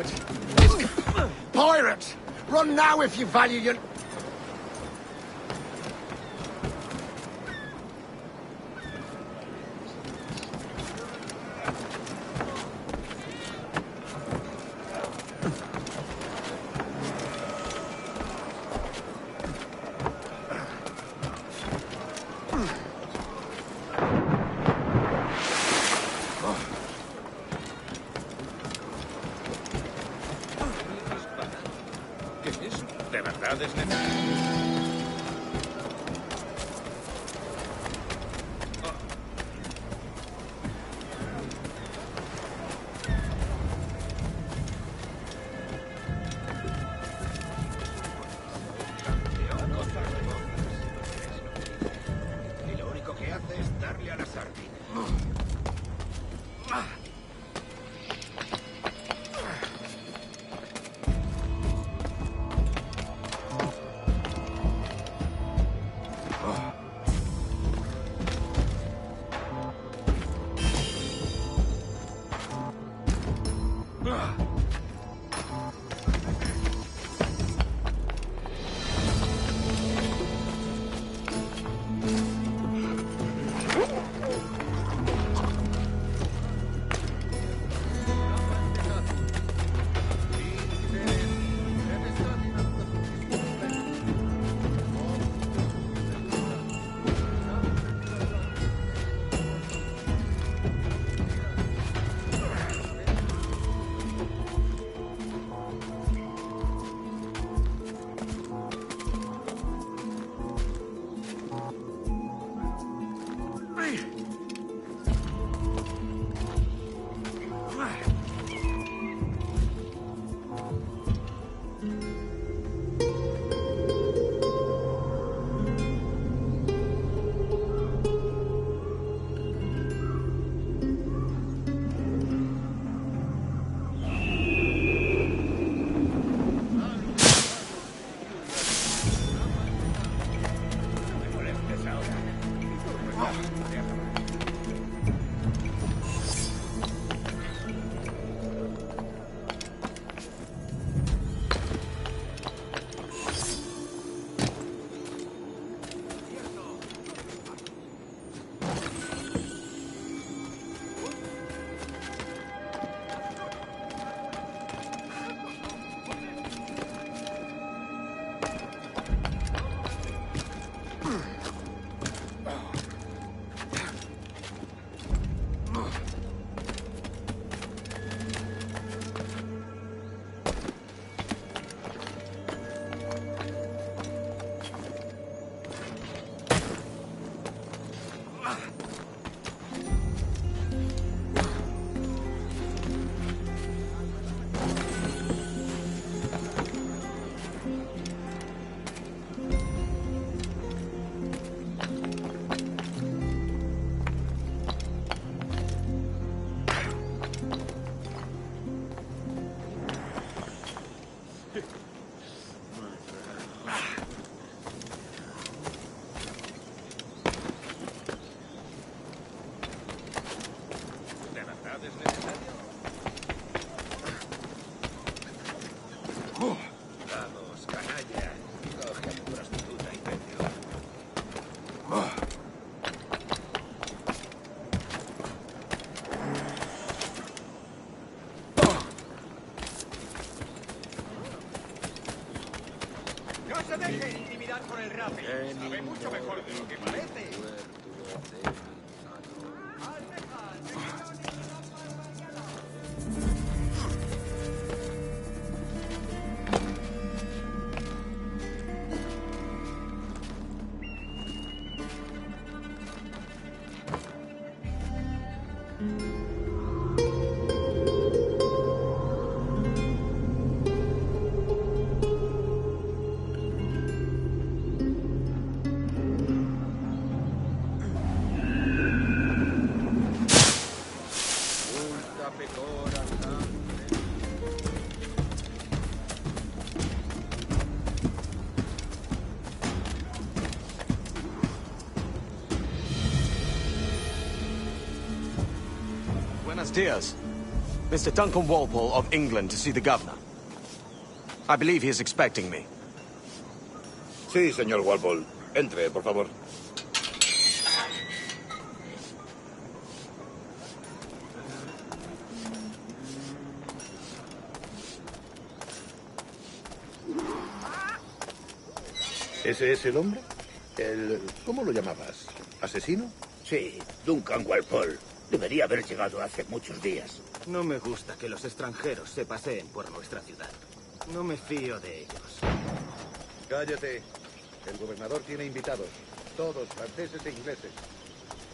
Good. Pirate! Run now if you value your... ¿De verdad es necesario? Y lo único que hace es darle a la sardina. Vamos, canalla. Coge a tu prostituta y vete. ¡No se deje intimidar por el rapi! Sabe mucho mejor de lo que parece. Buenos días. Mr. Duncan Walpole of England to see the governor. I believe he is expecting me. Sí, señor Walpole. Entre, por favor. ¿Ese es el hombre? ¿Cómo lo llamabas? ¿Asesino? Sí, Duncan Walpole. Debería haber llegado hace muchos días. No me gusta que los extranjeros se paseen por nuestra ciudad. No me fío de ellos. Cállate. El gobernador tiene invitados. Todos franceses e ingleses.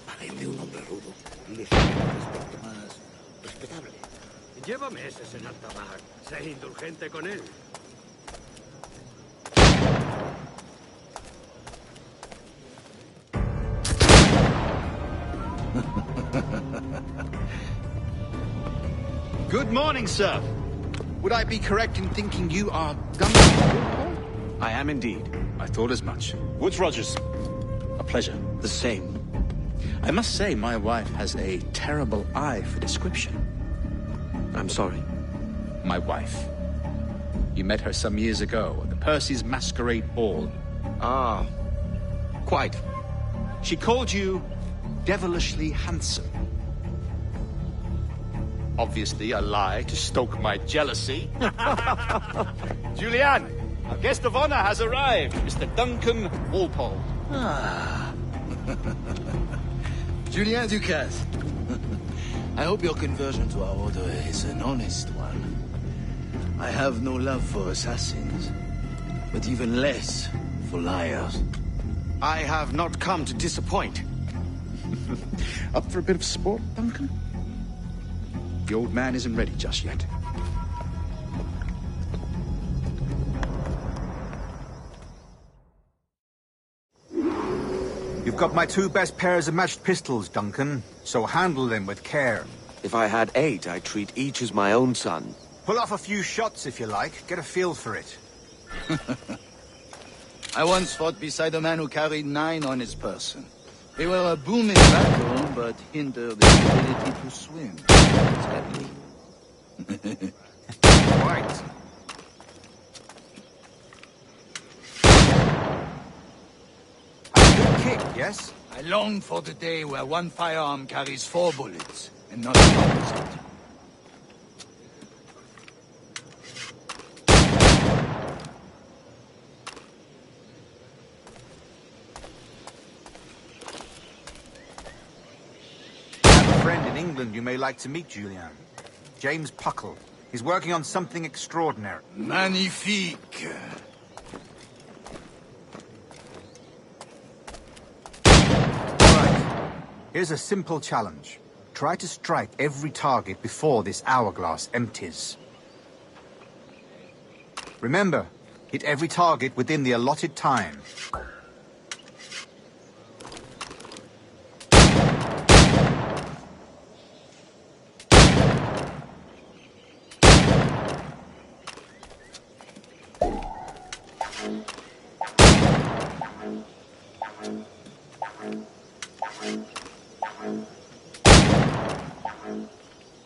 Páguenme un hombre rudo y les haré un aspecto más respetable. Llévame ese señor Tabac. Sé indulgente con él. Good morning, sir. Would I be correct in thinking you are Duncan? I am indeed. I thought as much. Woods Rogers. A pleasure. The same. I must say, my wife has a terrible eye for description. I'm sorry. My wife. You met her some years ago at the Percy's Masquerade Ball. Ah, quite. She called you devilishly handsome. Obviously a lie to stoke my jealousy. Julianne, our guest of honor has arrived, Mr. Duncan Walpole. Ah. Julien Ducasse. I hope your conversion to our order is an honest one. I have no love for assassins, but even less for liars. I have not come to disappoint. Up for a bit of sport, Duncan? The old man isn't ready just yet. You've got my 2 best pairs of matched pistols, Duncan, so handle them with care. If I had 8, I'd treat each as my own son. Pull off a few shots if you like, get a feel for it. I once fought beside a man who carried 9 on his person. They were a boom in battle, but hindered his ability to swim. Sadly. Right. A good kick, yes? I long for the day where one firearm carries 4 bullets, and not the opposite. Friend in England you may like to meet, Julian. James Puckle. He's working on something extraordinary. Magnifique. Alright. Here's a simple challenge. Try to strike every target before this hourglass empties. Remember, hit every target within the allotted time.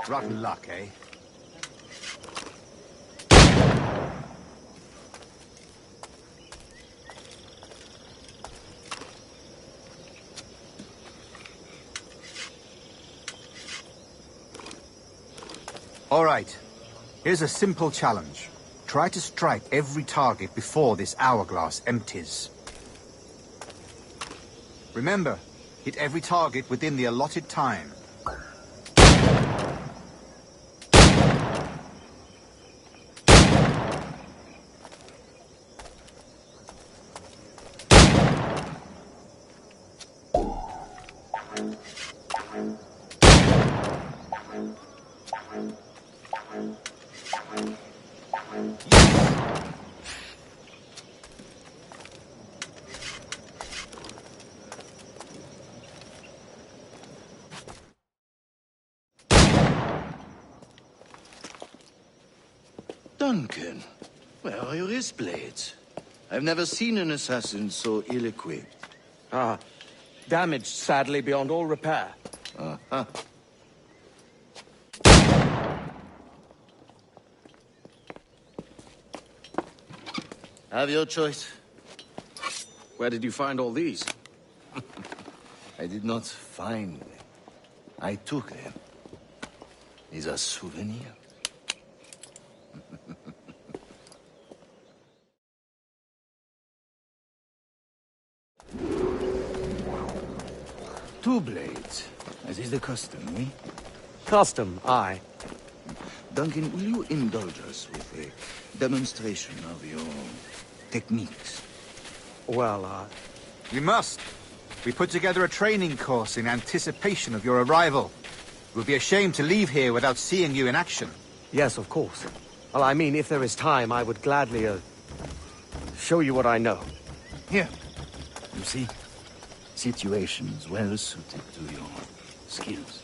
Rotten luck, eh? All right. Here's a simple challenge. Try to strike every target before this hourglass empties. Remember, hit every target within the allotted time. Duncan, where are your wrist blades? I've never seen an assassin so ill-equipped. Ah, damaged sadly beyond all repair. Uh-huh. Have your choice. Where did you find all these? I did not find them. I took them. These are souvenirs. Two blades, as is the custom, eh? Custom, aye. Duncan, will you indulge us with a demonstration of your techniques? Well, We must. We put together a training course in anticipation of your arrival. It would be a shame to leave here without seeing you in action. yes, of course. Well, I mean, if there is time, I would gladly, show you what I know. Here. You see? Situations well suited to your skills.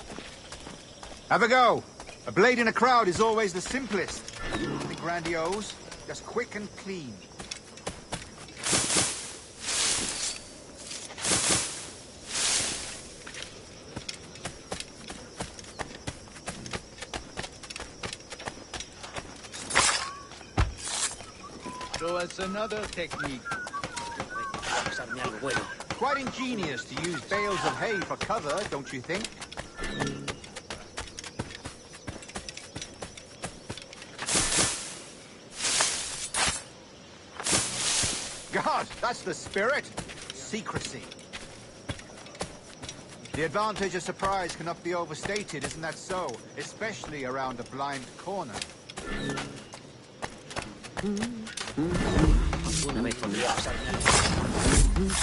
Have a go. A blade in a crowd is always the simplest. Nothing grandiose, just quick and clean. Show us another technique. Quite ingenious to use bales of hay for cover, don't you think? God, that's the spirit. Secrecy. The advantage of surprise cannot be overstated, isn't that so? Especially around a blind corner.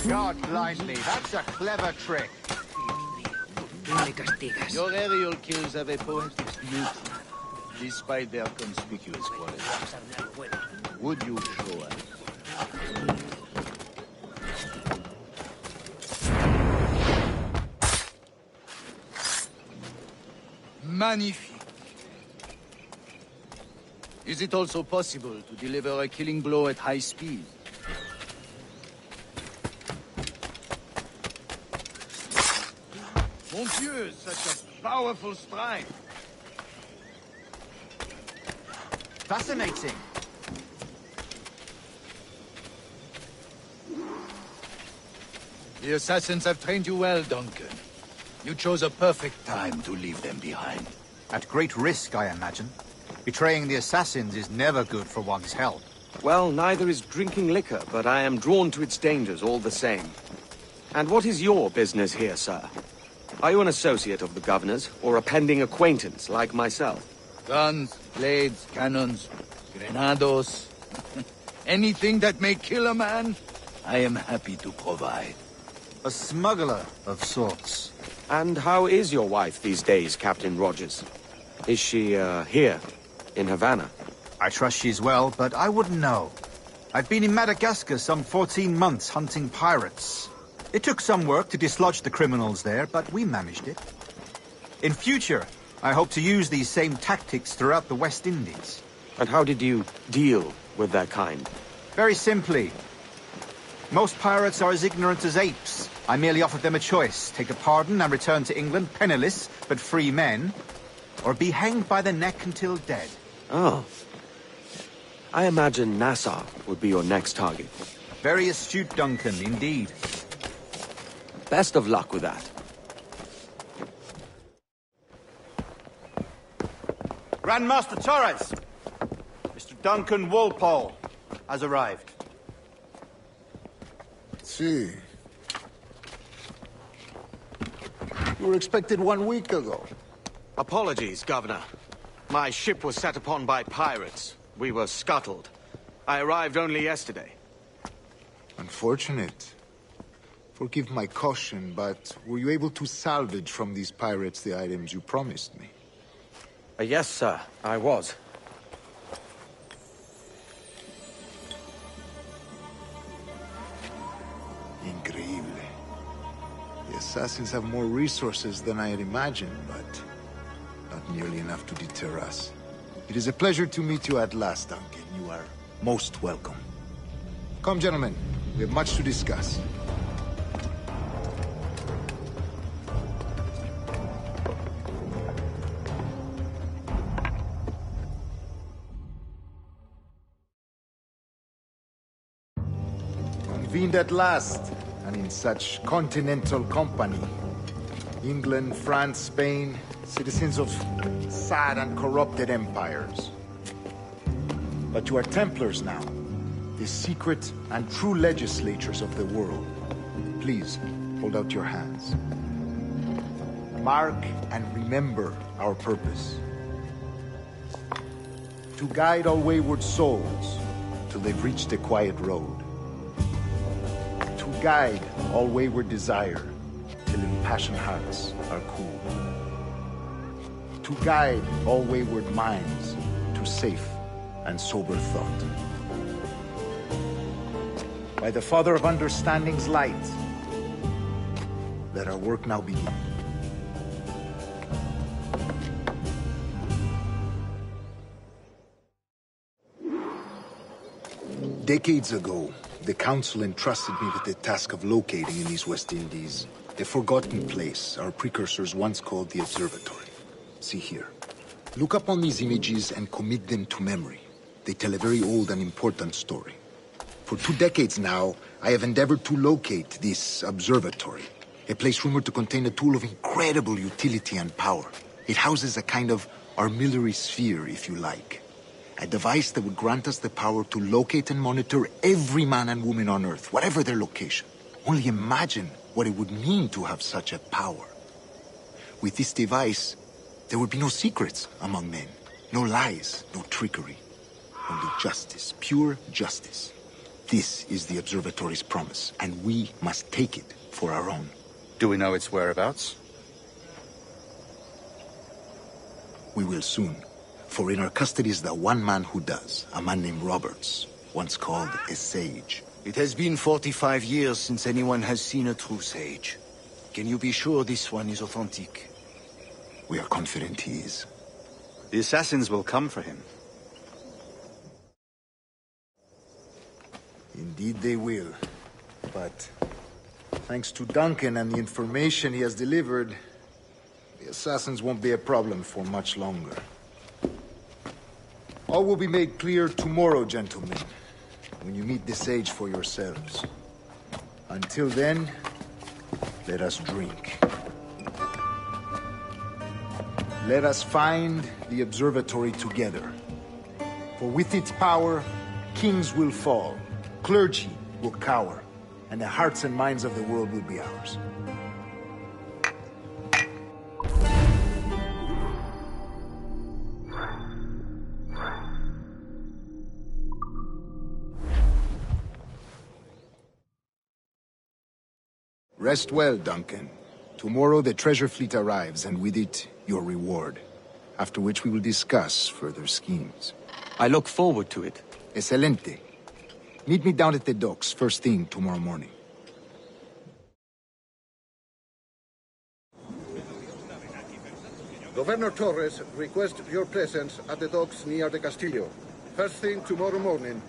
God blind me, that's a clever trick. Your aerial kills have a poetic beauty, despite their conspicuous quality. Would you show us? Magnifique. Is it also possible to deliver a killing blow at high speed? Mon Dieu, such a powerful strike! Fascinating. The assassins have trained you well, Duncan. You chose a perfect time to leave them behind. At great risk, I imagine. Betraying the assassins is never good for one's health. Well, neither is drinking liquor, but I am drawn to its dangers all the same. And what is your business here, sir? Are you an associate of the governor's, or a pending acquaintance like myself? Guns, blades, cannons, grenados. Anything that may kill a man, I am happy to provide. A smuggler of sorts. And how is your wife these days, Captain Rogers? Is she, here, in Havana? I trust she's well, but I wouldn't know. I've been in Madagascar some 14 months hunting pirates. It took some work to dislodge the criminals there, but we managed it. In future, I hope to use these same tactics throughout the West Indies. And how did you deal with that kind? Very simply. Most pirates are as ignorant as apes. I merely offered them a choice. Take a pardon and return to England penniless, but free men. Or be hanged by the neck until dead. Oh. I imagine Nassau would be your next target. Very astute, Duncan, indeed. Best of luck with that. Grandmaster Torres! Mr. Duncan Walpole has arrived. See. You were expected 1 week ago. Apologies, Governor. My ship was set upon by pirates. We were scuttled. I arrived only yesterday. Unfortunate. Forgive my caution, but were you able to salvage from these pirates the items you promised me? Yes, sir, I was. Increíble. The assassins have more resources than I had imagined, but not nearly enough to deter us. It is a pleasure to meet you at last, Duncan. You are most welcome. Come, gentlemen. We have much to discuss. convened at last, and in such continental company. England, France, Spain, citizens of sad and corrupted empires. But you are Templars now, the secret and true legislators of the world. Please, hold out your hands. Mark and remember our purpose. To guide all wayward souls till they've reached the quiet road. To guide all wayward desire till impassioned hearts are cool. To guide all wayward minds to safe and sober thought. By the Father of Understanding's light, let our work now begin. Decades ago, the Council entrusted me with the task of locating in these West Indies the forgotten place our precursors once called the Observatory. See here. Look upon these images and commit them to memory. They tell a very old and important story. For 2 decades now, I have endeavored to locate this observatory, a place rumored to contain a tool of incredible utility and power. It houses a kind of armillary sphere, if you like. A device that would grant us the power to locate and monitor every man and woman on Earth, whatever their location. Only imagine what it would mean to have such a power. With this device, there would be no secrets among men, no lies, no trickery. Only justice, pure justice. This is the Observatory's promise, and we must take it for our own. Do we know its whereabouts? We will soon. For in our custody is the one man who does, a man named Roberts, once called a sage. It has been 45 years since anyone has seen a true sage. Can you be sure this one is authentic? We are confident he is. The assassins will come for him. Indeed they will. But thanks to Duncan and the information he has delivered, the assassins won't be a problem for much longer. All will be made clear tomorrow, gentlemen, when you meet the sage for yourselves. Until then, let us drink. Let us find the observatory together. For with its power, kings will fall, clergy will cower, and the hearts and minds of the world will be ours. Rest well, Duncan. Tomorrow the treasure fleet arrives, and with it, your reward. After which we will discuss further schemes. I look forward to it. Excelente. Meet me down at the docks first thing tomorrow morning. Governor Torres requests your presence at the docks near the Castillo. First thing tomorrow morning.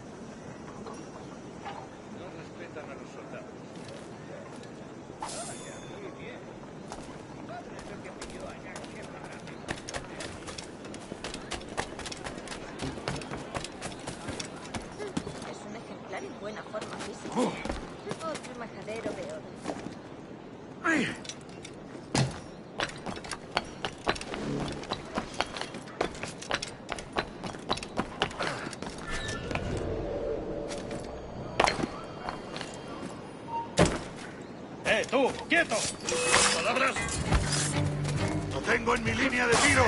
¡Tú! ¡Quieto! ¡Palabras! ¡Lo tengo en mi línea de tiro!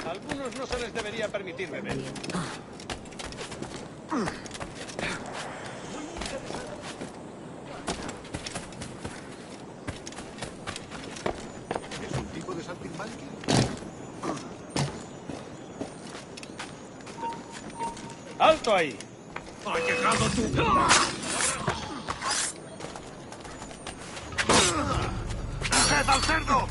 Algunos no se les debería permitir beber. ¿Es un tipo de saltimbanqui? ¡Alto ahí! ¡Ha llegado tu... ¡Coged al cerdo!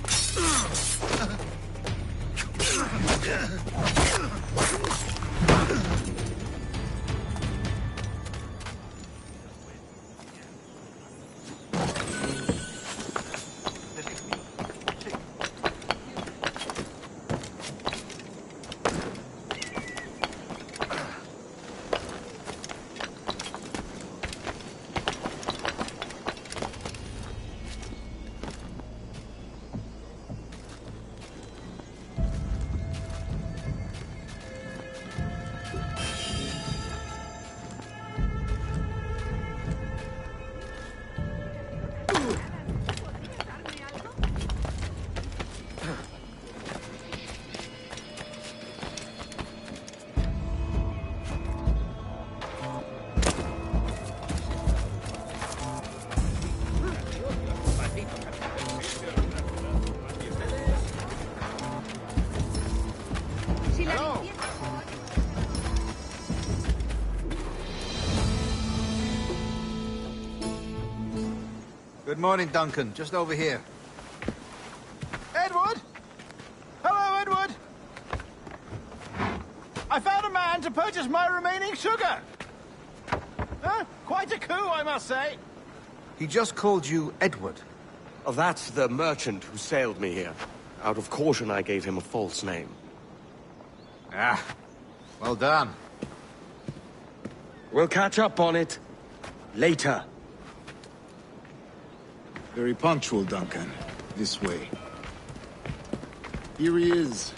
Good morning, Duncan. Just over here. Edward? Hello, Edward. I found a man to purchase my remaining sugar. Huh? Quite a coup, I must say. He just called you Edward. Oh, that's the merchant who sailed me here. Out of caution, I gave him a false name. Ah, well done. We'll catch up on it later. Very punctual, Duncan. This way. Here he is.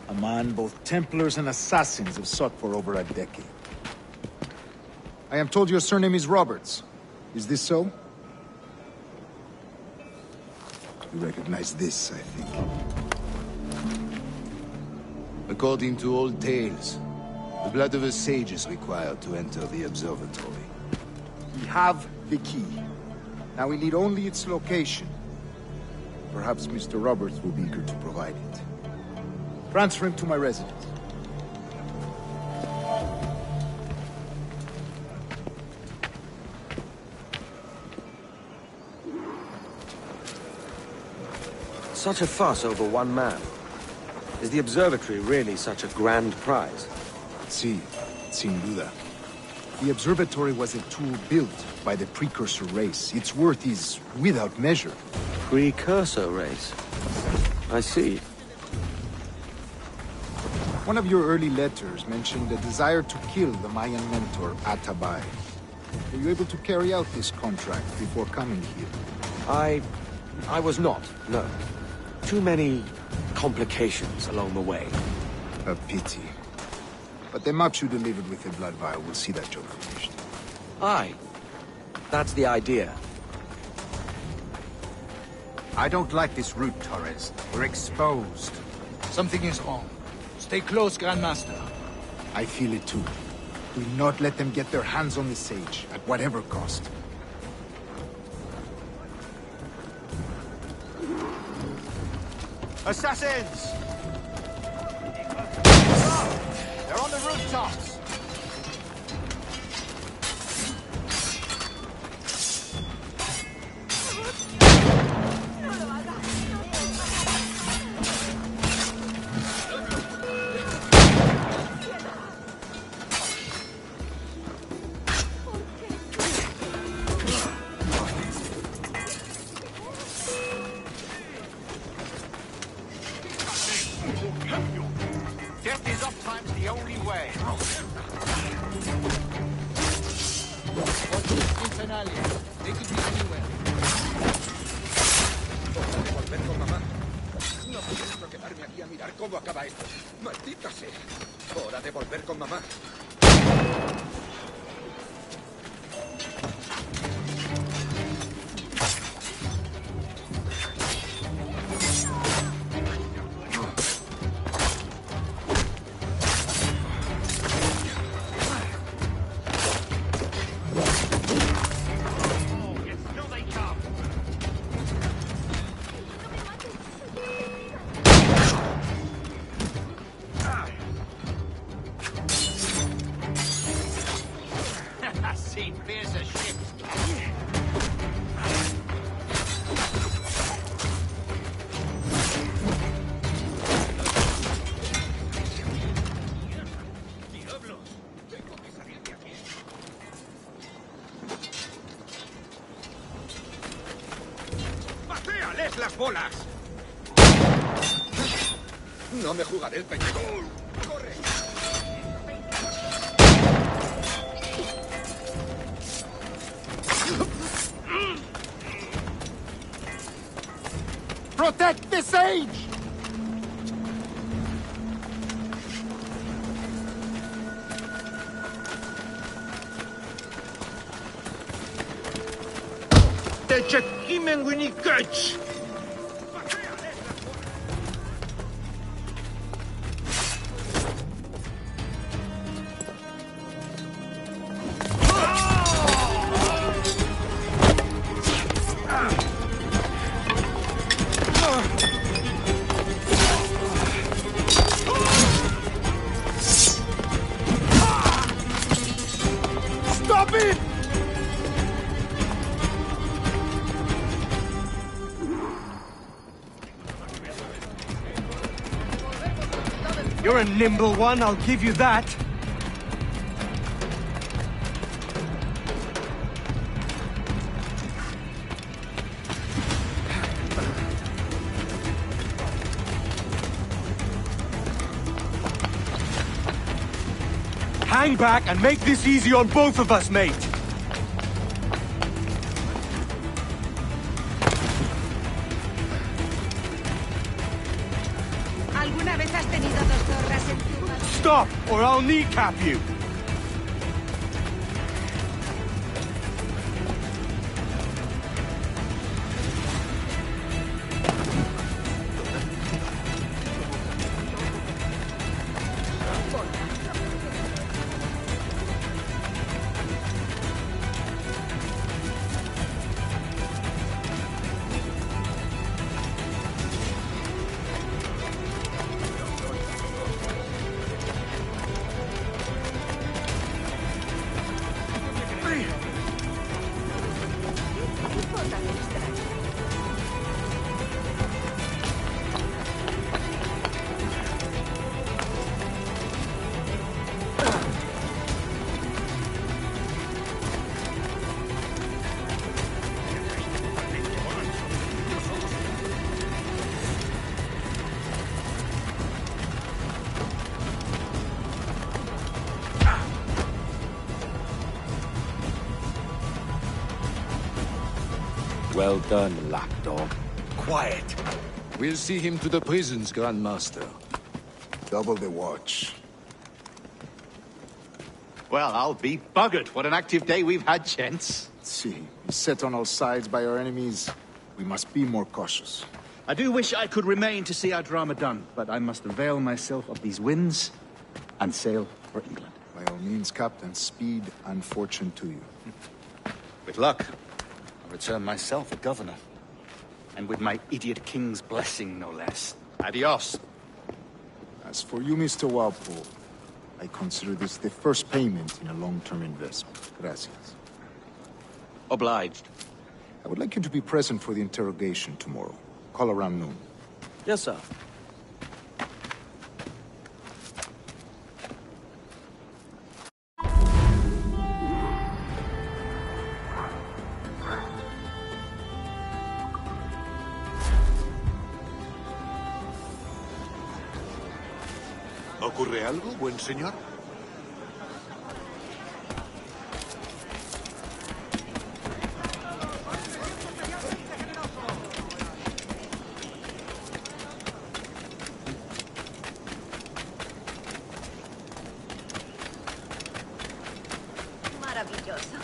A man both Templars and Assassins have sought for over a decade. I am told your surname is Roberts. Is this so? You recognize this, I think. According to old tales, the blood of a sage is required to enter the observatory. We have the key. Now we need only its location. Perhaps Mr. Roberts will be eager to provide it. Transfer him to my residence. Such a fuss over one man. Is the observatory really such a grand prize? Sí, sin duda. The observatory was a tool built by the precursor race. Its worth is without measure. Precursor race. I see. One of your early letters mentioned a desire to kill the Mayan mentor, Atabay. Were you able to carry out this contract before coming here? I was not, no. Too many complications along the way. A pity. But the maps you delivered with the blood vial will see that job finished. Aye. That's the idea. I don't like this route, Torres. We're exposed. Something is wrong. Stay close, Grandmaster. I feel it too. Do not let them get their hands on the sage, at whatever cost. Assassins! They're on the rooftops! Death is oftentimes the only way. They could be anywhere. Volver con mamá. No puedo quedarme aquí a mirar cómo acaba esto. ¡Maldita sea! Hora de volver con mamá. 17 fiercer ships. ¡Vacíales las bolas! No me jugaré el pellejo. ¡Corre! Protect the sage! Stop it! You're a nimble one, I'll give you that. Hang back and make this easy on both of us, mate. ¿Alguna vez has tenido dos zorras en tu mano? Stop, or I'll kneecap you. Well done, lapdog. Quiet. We'll see him to the prisons, Grandmaster. Double the watch. Well, I'll be buggered. What an active day we've had, gents. See, set on all sides by our enemies. We must be more cautious. I do wish I could remain to see our drama done, but I must avail myself of these winds and sail for England. By all means, Captain, speed and fortune to you. With luck, I'll return myself a governor. And with my idiot king's blessing, no less. Adios. As for you, Mr. Walpole, I consider this the first payment in a long-term investment. Gracias. Obliged. I would like you to be present for the interrogation tomorrow. Call around noon. Yes, sir. ¿Ocurre algo, buen señor? Maravilloso.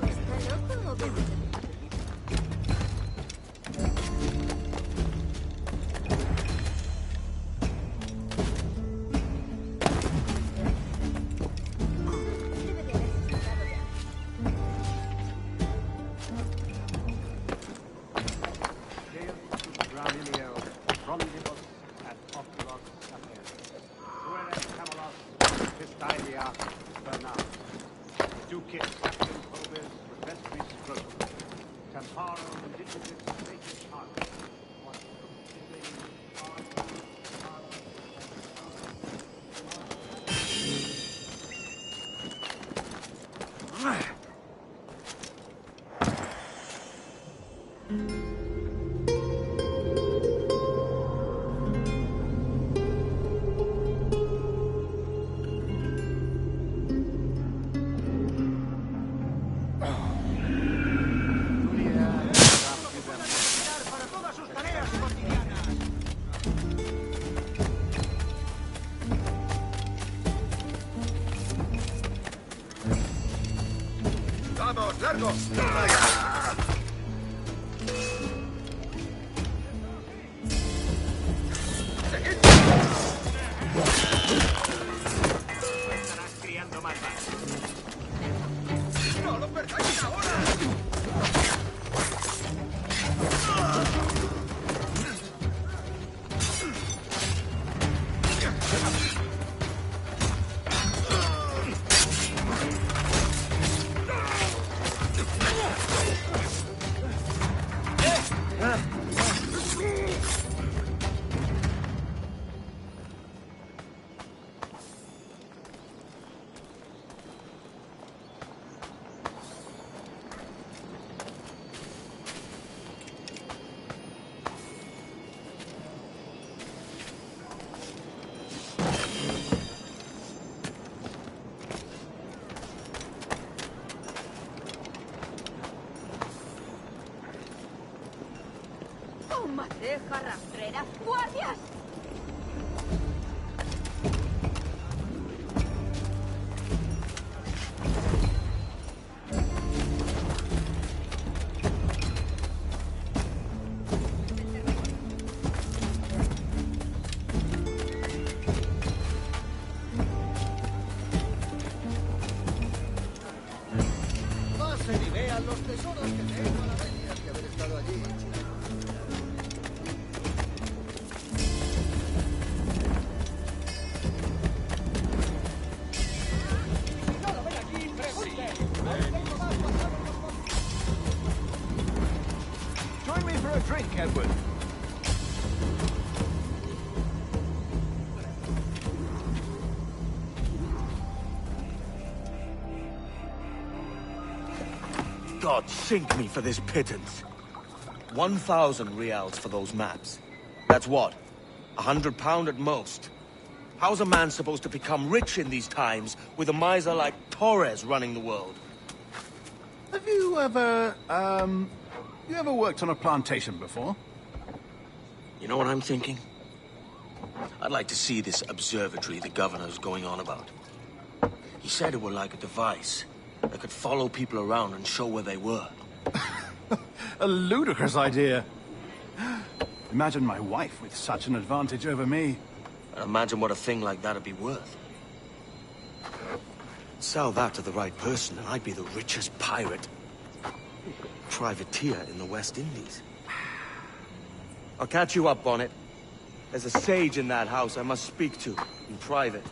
¿Está loco o bien? Area Bernard. Ducat, Captain Probes, Vestris Grove. Temparo, Indigenous, Sacred Heart. ¡Vamos, largo! Estarás criando malvados. ¡No lo perdáis ahora! ¡Madeja rastrera! ¡Guardias! Pasen y vean los tesoros que tengo a la vez que haber estado allí. Join me for a drink, Edward. God sink me for this pittance. 1,000 reals for those maps. That's what? £100 at most. How's a man supposed to become rich in these times with a miser like Torres running the world? Have you ever, worked on a plantation before? You know what I'm thinking? I'd like to see this observatory the governor's going on about. He said it were like a device that could follow people around and show where they were. A ludicrous idea. Imagine my wife with such an advantage over me. And imagine what a thing like that'd be worth. Sell that to the right person and I'd be the richest pirate. Privateer in the West Indies. I'll catch you up on it. There's a sage in that house I must speak to, in private.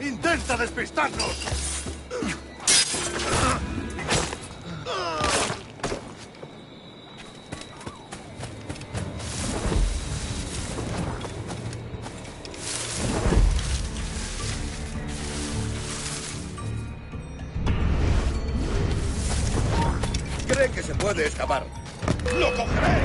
¡Intenta despistarnos! que se puede escapar. ¡Lo cogeré!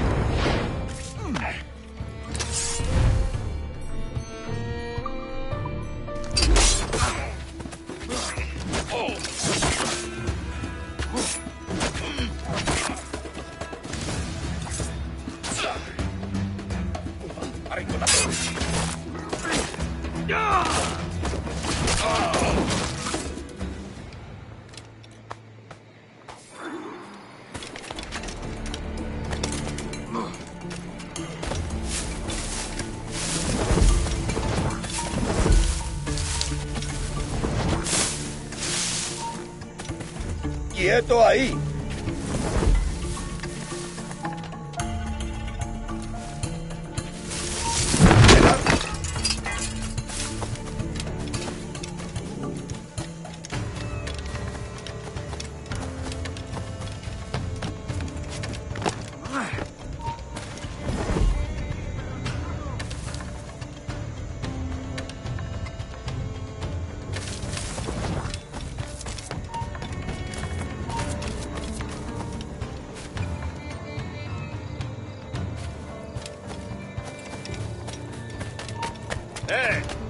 ¡Quieto ahí!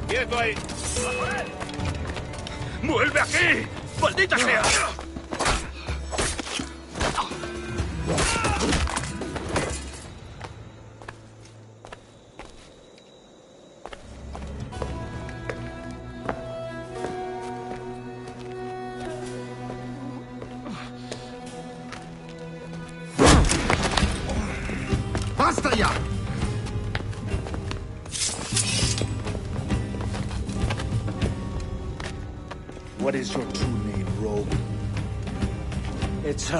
¡Quieto ahí! ¡Vuelve aquí! ¡Maldita sea! ¡Basta ya! What is your true name, rogue? It's,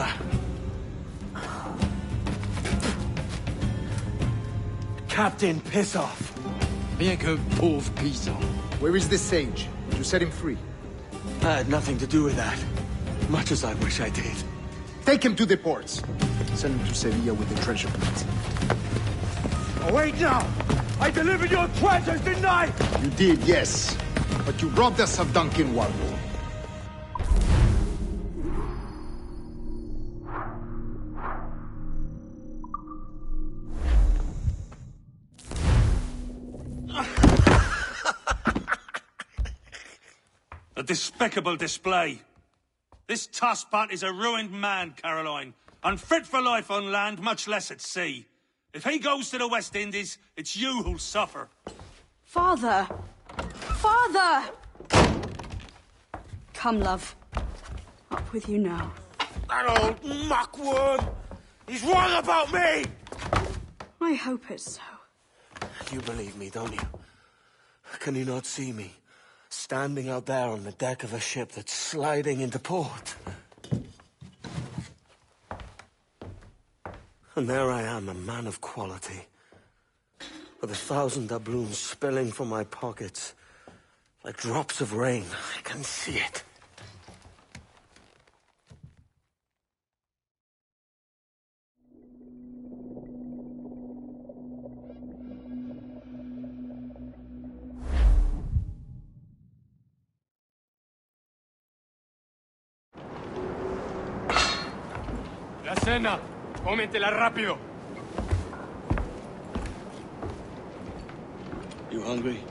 Captain Pissoff. Bien que pauvre paysan. Where is the sage? Did you set him free? I had nothing to do with that. Much as I wish I did. Take him to the ports. Send him to Sevilla with the treasure plate. Oh, wait now! I delivered your treasures, didn't I? You did, yes. But you robbed us of Duncan Warlow. A despicable display. This Tosspot is a ruined man, Caroline. Unfit for life on land, much less at sea. If he goes to the West Indies, it's you who'll suffer. Father! Father! Come, love. Up with you now. That old muckwort! He's wrong about me! I hope it's so. You believe me, don't you? Can you not see me? Standing out there on the deck of a ship that's sliding into port. And there I am, a man of quality. With 1,000 doubloons spilling from my pockets. Like drops of rain. I can see it. La cena. Cómetela rápido. You hungry?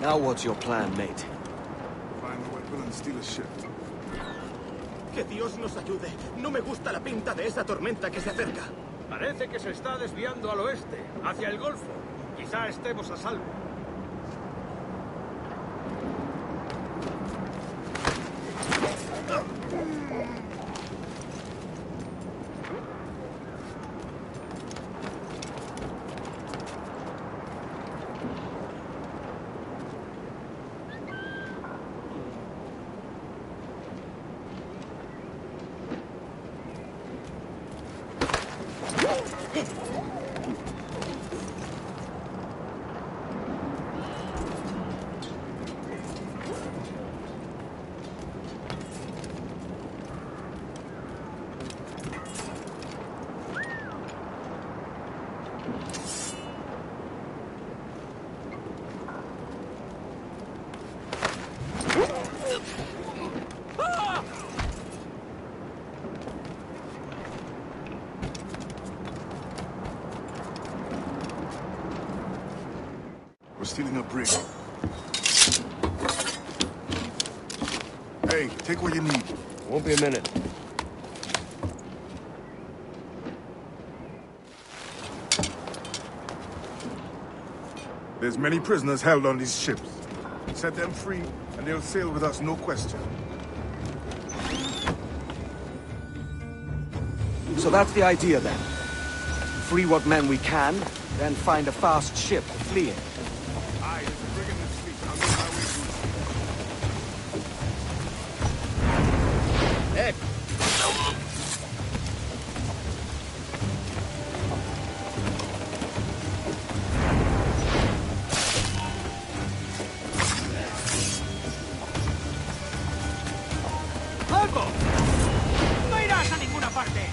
Now what's your plan, mate? Find the weapon and steal a ship. Que Dios nos ayude. No me gusta la pinta de esa tormenta que se acerca. Parece que se está desviando al oeste, hacia el Golfo. Quizá estemos a salvo. stealing a brig. Hey, take what you need. Won't be a minute. There's many prisoners held on these ships. Set them free, and they'll sail with us, no question. So that's the idea then. Free what men we can, then find a fast ship to flee in. Aye, there's a brig in this fleet. I'll make my way through. ¡Eh! ¡Alto! ¡No irás a ninguna parte!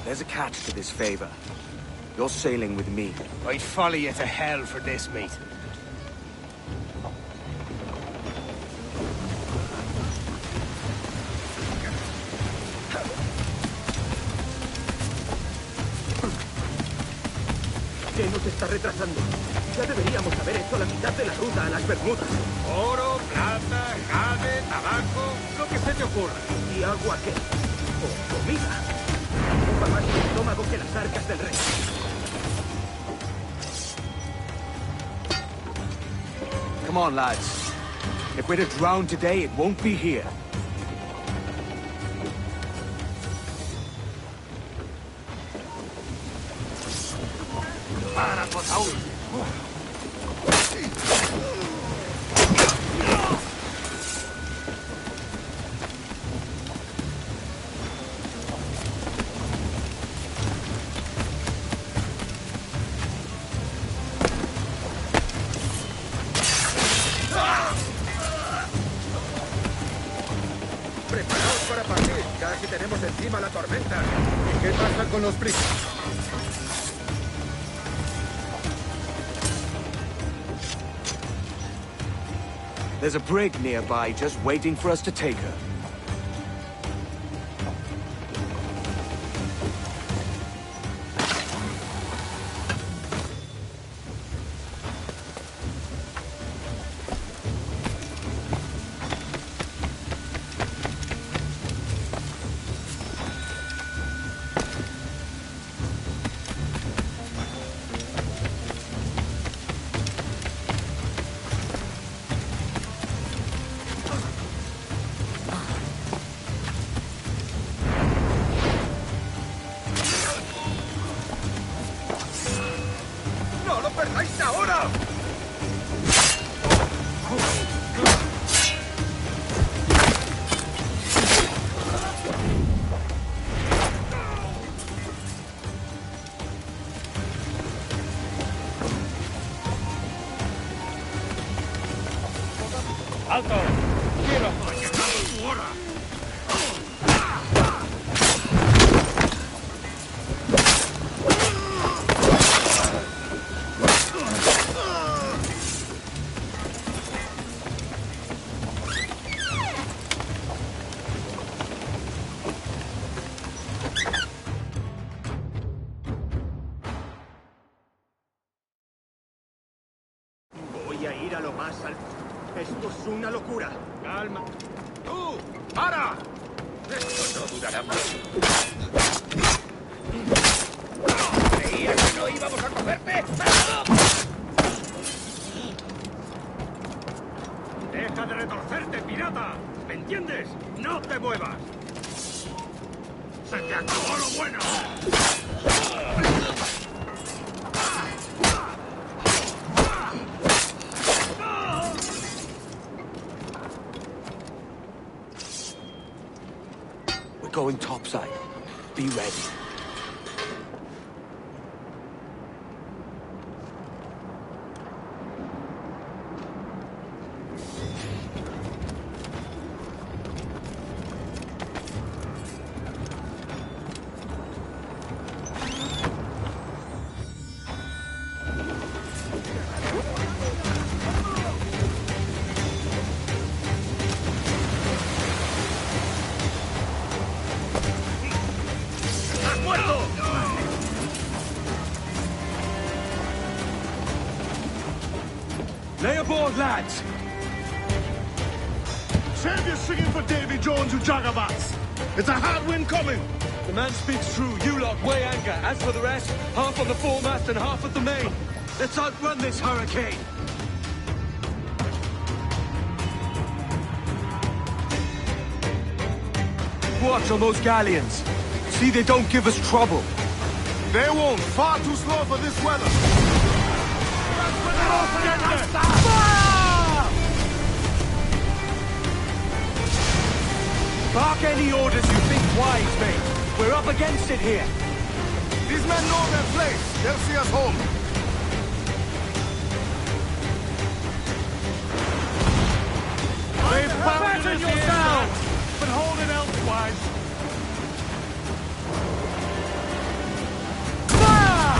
There's a catch to this favor. You're sailing with me. I'd follow you to hell for this, mate. ¿Qué nos está retrasando? Ya deberíamos haber hecho la mitad de la ruta a las Bermudas. Oro, plata, jade, tabaco, lo que se te ocurra. ¿Y agua qué? ¿O comida? Ocupa más mi estómago que las arcas del rey. Come on, lads. If we're to drown today, it won't be here. ¡Para, Saúl! Preparaos para partir. Casi tenemos encima la tormenta. ¿Y qué pasa con los prisas? There's a brig nearby just waiting for us to take her. ¡No lo perdáis ahora! ¡Alto! ¡Quiero! ¡Ha llegado tu hora! Voy a ir a lo más alto. Esto es una locura. Calma. ¡Tú! ¡Para! Esto no durará más. ¿Creías que no íbamos a cogerte? ¡Deja de retorcerte, pirata! ¿Me entiendes? ¡No te muevas! ¡Se te acabó lo bueno! We're going topside. Be ready. Lay aboard, lads! Save your singing for Davy Jones, you jagabats! It's a hard wind coming! The man speaks true. You lot weigh anchor. As for the rest, half on the foremast and half at the main. Let's outrun this hurricane! Watch on those galleons. See they don't give us trouble. They won't. Far too slow for this weather. Bark any orders you think wise, mate. We're up against it here. These men know their place. They'll see us home. They've found it yourselves, but hold it elsewise. Fire!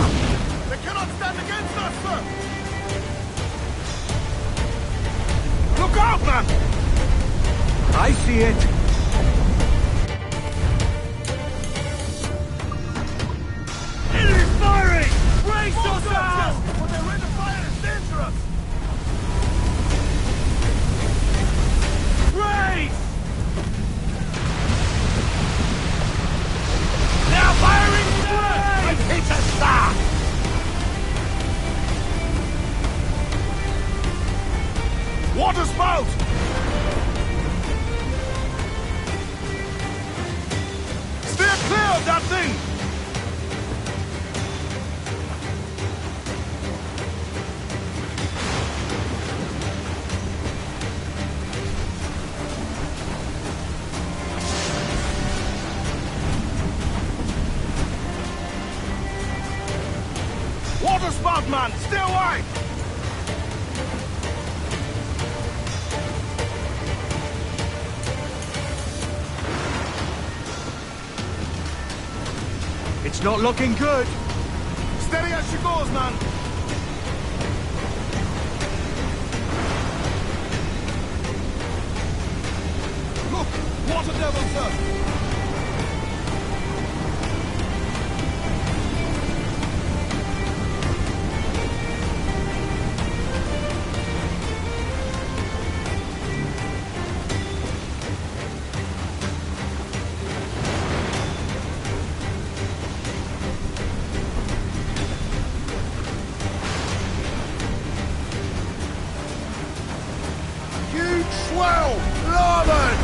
They cannot stand against us, sir. Look out, man! I see it. Brace yourselves! When they're ready to fire, it's dangerous! Brace! Now firing, sir! It hits a star! Water spout! Stay clear of that thing! Water spout, man! Stay away! It's not looking good. Steady as she goes, man! Look! Water devil, sir! Swell! Larboard!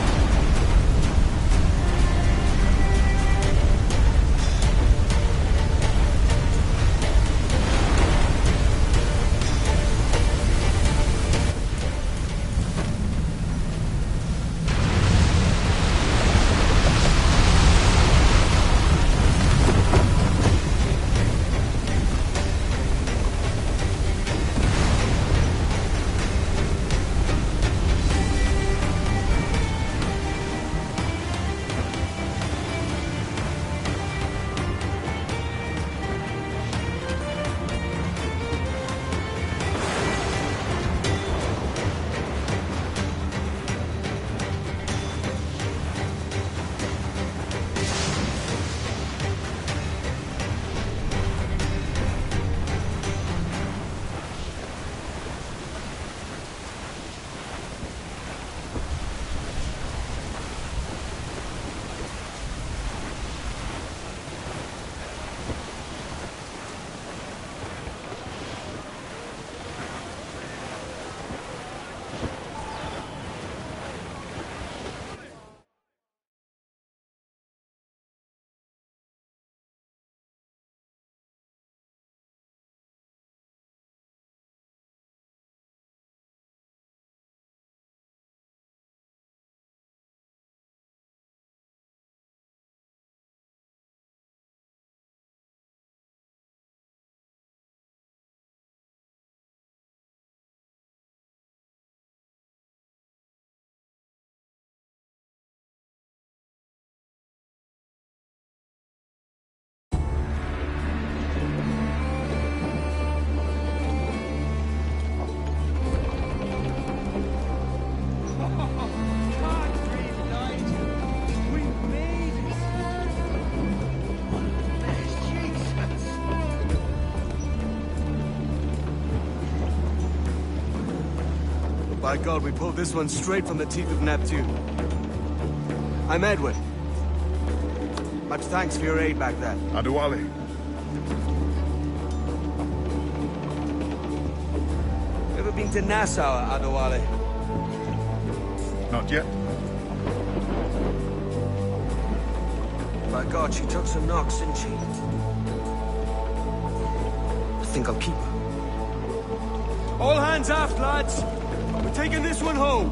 By God, we pulled this one straight from the teeth of Neptune. I'm Edward. Much thanks for your aid back then. Adewale. Ever been to Nassau, Adewale? Not yet. By God, she took some knocks, didn't she? I think I'll keep her. All hands aft, lads! We're taking this one home!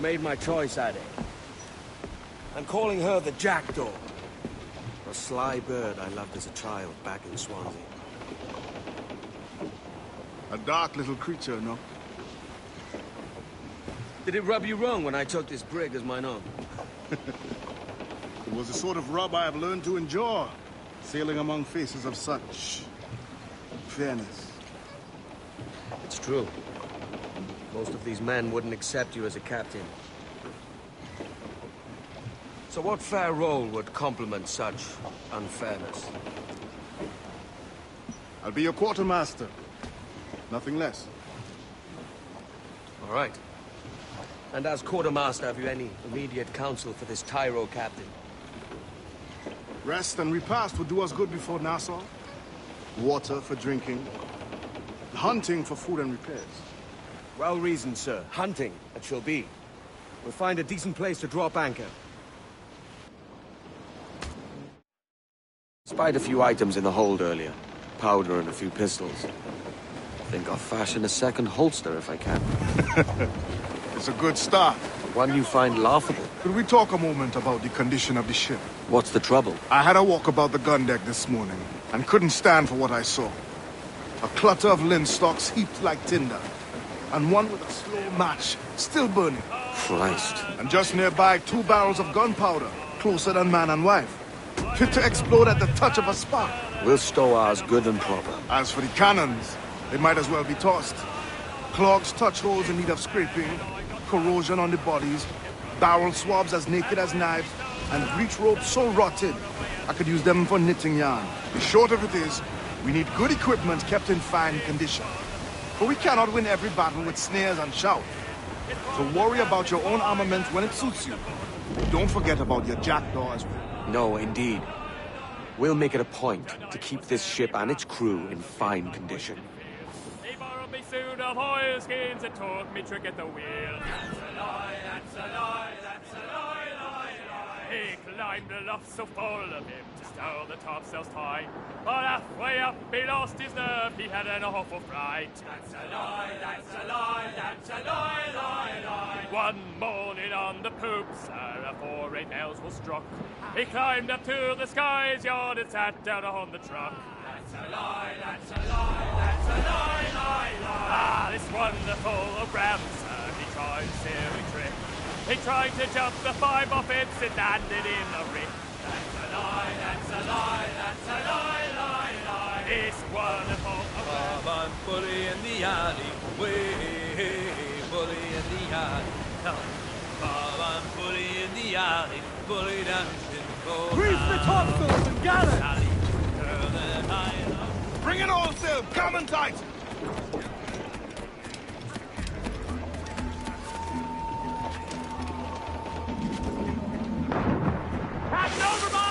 Made my choice, Addy. I'm calling her the Jackdaw. A sly bird I loved as a child back in Swansea. A dark little creature, no? Did it rub you wrong when I took this brig as mine own? It was the sort of rub I have learned to endure, sailing among faces of such fairness. It's true. Most of these men wouldn't accept you as a captain. So what fair role would complement such unfairness? I'll be your quartermaster. Nothing less. All right. And as quartermaster, have you any immediate counsel for this Tyro captain? Rest and repast would do us good before Nassau. Water for drinking. Hunting for food and repairs. Well reasoned, sir. Hunting, it shall be. We'll find a decent place to drop anchor. Spied a few items in the hold earlier. Powder and a few pistols. Think I'll fashion a second holster if I can. It's a good start. One you find laughable. Could we talk a moment about the condition of the ship? What's the trouble? I had a walk about the gun deck this morning, and couldn't stand for what I saw. A clutter of linstocks heaped like tinder, and one with a slow match, still burning. Christ. And just nearby, 2 barrels of gunpowder, closer than man and wife. Fit to explode at the touch of a spark. We'll stow ours good and proper. As for the cannons, they might as well be tossed. Clogs, touch holes in need of scraping, corrosion on the bodies, barrel swabs as naked as knives, and breech ropes so rotted, I could use them for knitting yarn. The short of it is, we need good equipment kept in fine condition. For we cannot win every battle with snares and shout. So worry about your own armament when it suits you. Don't forget about your jackdaw as well. No, indeed. We'll make it a point to keep this ship and its crew in fine condition. They borrowed me suit of oilskins and taught me trick at the wheel. That's a lie, that's a lie, that's a lie, lie, lie. He climbed aloft so full of him to stow the topsails tight. But halfway up he lost his nerve, he had an awful fright. That's a lie, that's a lie, that's a lie, lie, lie. One morning on the poop, sir, afore 8 bells was struck, he climbed up to the sky's yard and sat down on the truck. That's a lie, that's a lie, that's a lie, lie, lie. Ah, this wonderful ram, sir, he tried a silly trick. He tried to jump the 5 off it and landed in a rick. That's a lie, that's a lie, that's a lie, lie, lie. This wonderful ram. I'm bully in the alley, way, bully in the alley. I'm bully in the alley, bully down in Grease the topsails and gallants! Bring it all sail, come and tight! Captain overboard!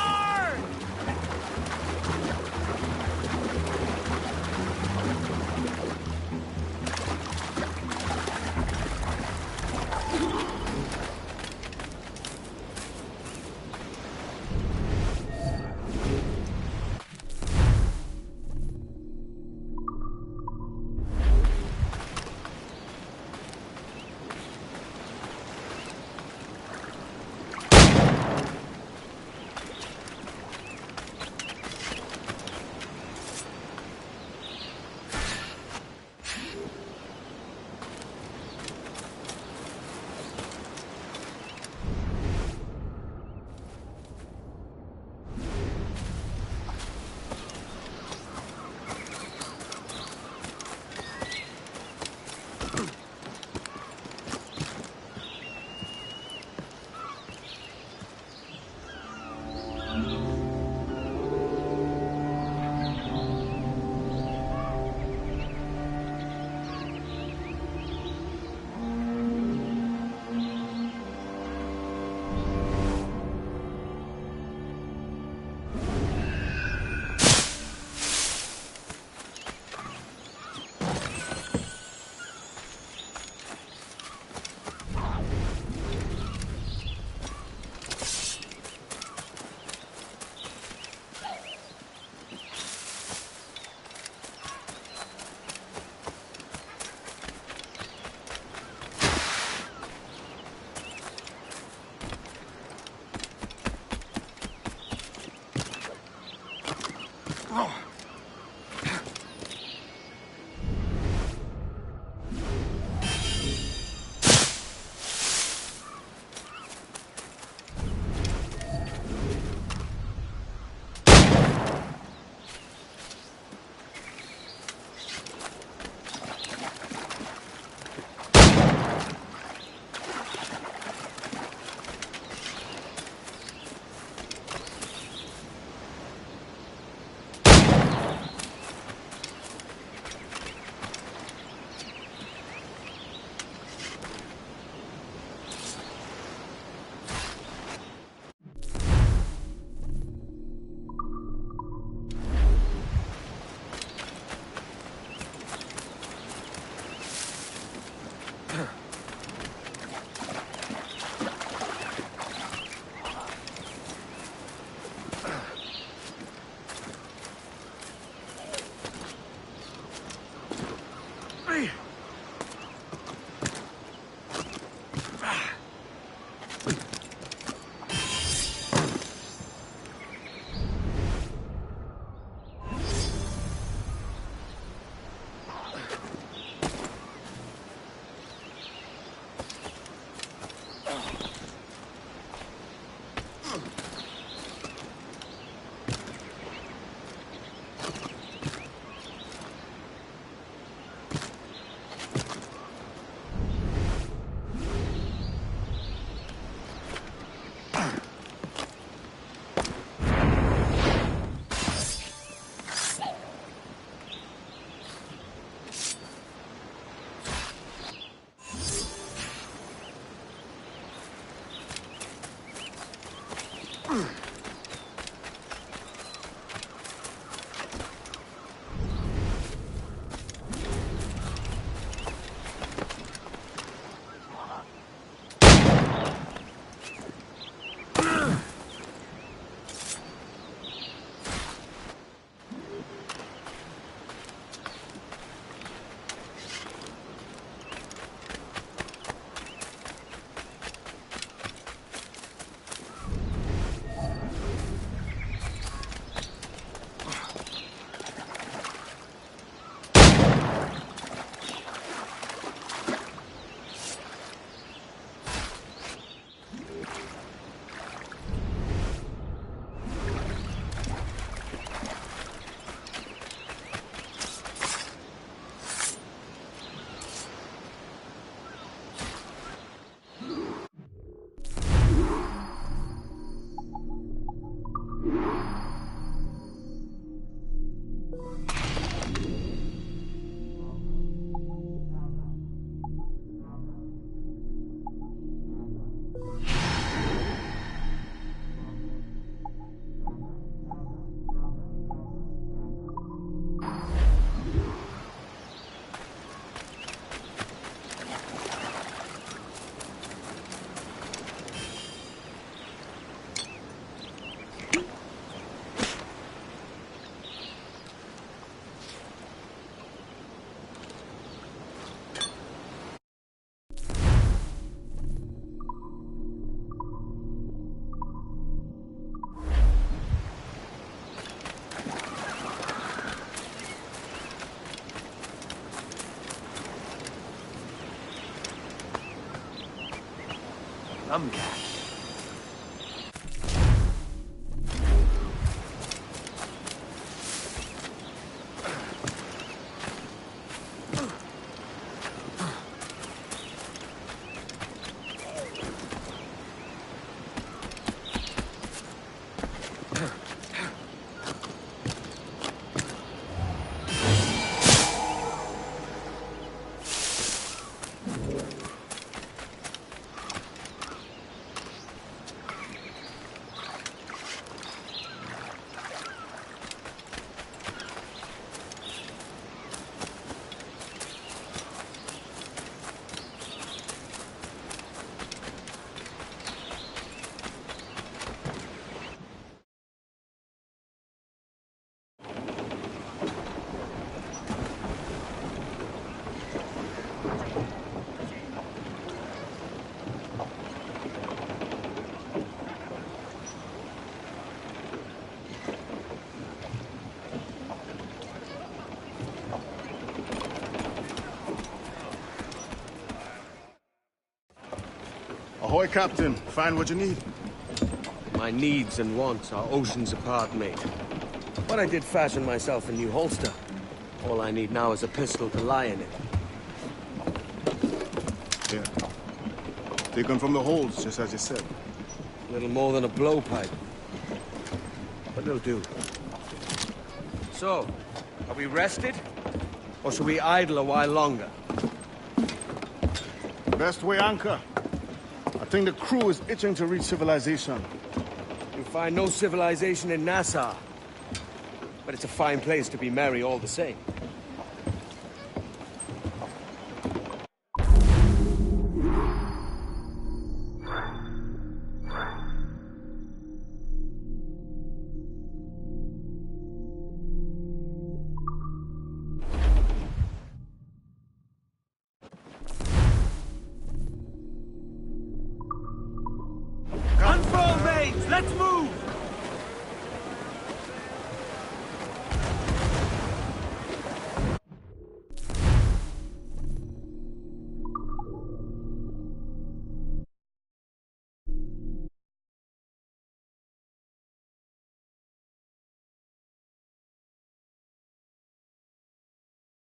Ahoy, Captain. Find what you need. My needs and wants are oceans apart, mate. But I did fashion myself a new holster. All I need now is a pistol to lie in it. Here. Taken from the holds, just as you said. Little more than a blowpipe. But it'll do. So, are we rested? Or should we idle a while longer? Best way anchor. I think the crew is itching to reach civilization. You'll find no civilization in Nassau. But it's a fine place to be merry all the same.